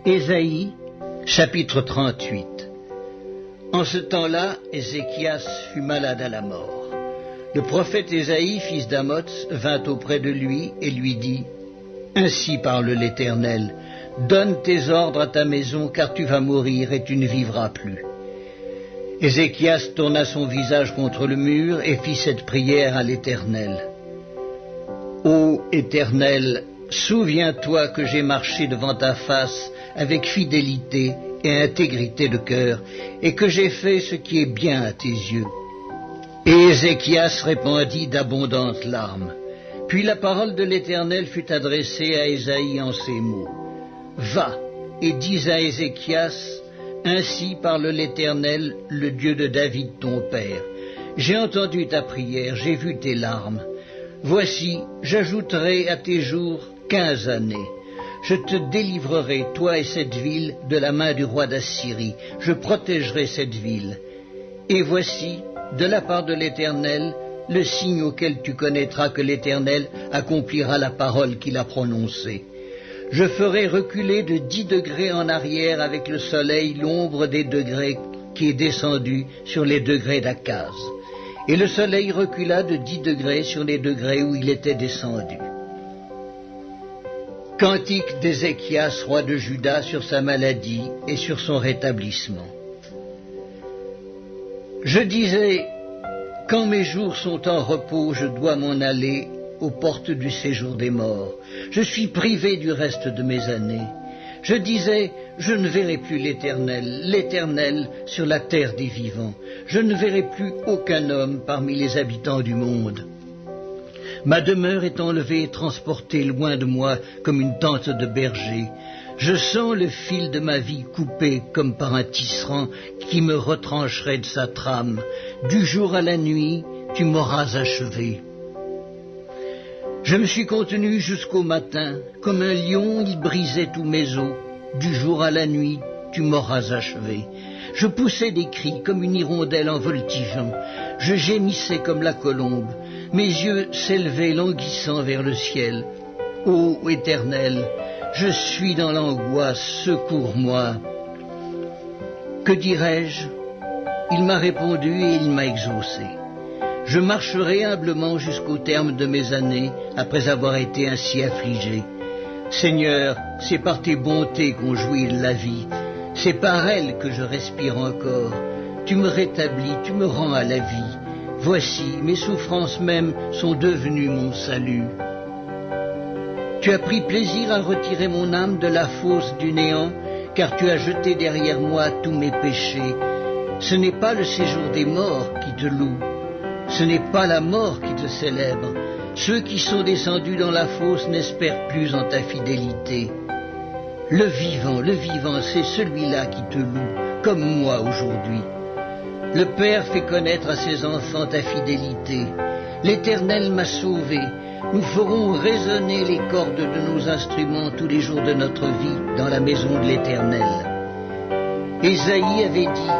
Ésaïe, chapitre 38. En ce temps-là, Ézéchias fut malade à la mort. Le prophète Ésaïe, fils d'Amoz, vint auprès de lui et lui dit : Ainsi parle l'Éternel, donne tes ordres à ta maison, car tu vas mourir et tu ne vivras plus. Ézéchias tourna son visage contre le mur et fit cette prière à l'Éternel. Ô Éternel, souviens-toi que j'ai marché devant ta face avec fidélité et intégrité de cœur, et que j'ai fait ce qui est bien à tes yeux. Et Ézéchias répandit d'abondantes larmes. Puis la parole de l'Éternel fut adressée à Ésaïe en ces mots : Va et dis à Ézéchias, ainsi parle l'Éternel, le Dieu de David ton père. J'ai entendu ta prière, j'ai vu tes larmes. Voici, j'ajouterai à tes jours 15 années. Je te délivrerai, toi et cette ville, de la main du roi d'Assyrie. Je protégerai cette ville. Et voici, de la part de l'Éternel, le signe auquel tu connaîtras que l'Éternel accomplira la parole qu'il a prononcée. Je ferai reculer de 10 degrés en arrière avec le soleil l'ombre des degrés qui est descendue sur les degrés d'Akaz. Et le soleil recula de 10 degrés sur les degrés où il était descendu. Cantique d'Ézéchias, roi de Juda, sur sa maladie et sur son rétablissement. Je disais, quand mes jours sont en repos, je dois m'en aller aux portes du séjour des morts. Je suis privé du reste de mes années. Je disais, je ne verrai plus l'Éternel sur la terre des vivants. Je ne verrai plus aucun homme parmi les habitants du monde. Ma demeure est enlevée et transportée loin de moi comme une tente de berger. Je sens le fil de ma vie coupé comme par un tisserand qui me retrancherait de sa trame. Du jour à la nuit, tu m'auras achevé. Je me suis contenu jusqu'au matin. Comme un lion, il brisait tous mes os. Du jour à la nuit, tu m'auras achevé. Je poussais des cris comme une hirondelle en voltigeant. Je gémissais comme la colombe. Mes yeux s'élevaient languissants vers le ciel. Ô Éternel, je suis dans l'angoisse, secours-moi. Que dirais-je ? Il m'a répondu et il m'a exaucé. Je marcherai humblement jusqu'au terme de mes années, après avoir été ainsi affligé. Seigneur, c'est par tes bontés qu'on jouit de la vie. C'est par elles que je respire encore. Tu me rétablis, tu me rends à la vie. Voici, mes souffrances mêmes sont devenues mon salut. Tu as pris plaisir à retirer mon âme de la fosse du néant, car tu as jeté derrière moi tous mes péchés. Ce n'est pas le séjour des morts qui te loue, ce n'est pas la mort qui te célèbre. Ceux qui sont descendus dans la fosse n'espèrent plus en ta fidélité. Le vivant, c'est celui-là qui te loue, comme moi aujourd'hui. Le Père fait connaître à ses enfants ta fidélité. L'Éternel m'a sauvé. Nous ferons résonner les cordes de nos instruments tous les jours de notre vie dans la maison de l'Éternel. Ésaïe avait dit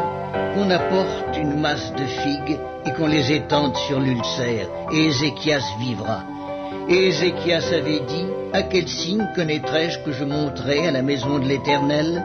qu'on apporte une masse de figues et qu'on les étende sur l'ulcère, et Ézéchias vivra. Et Ézéchias avait dit : à quel signe connaîtrai-je que je monterai à la maison de l'Éternel ?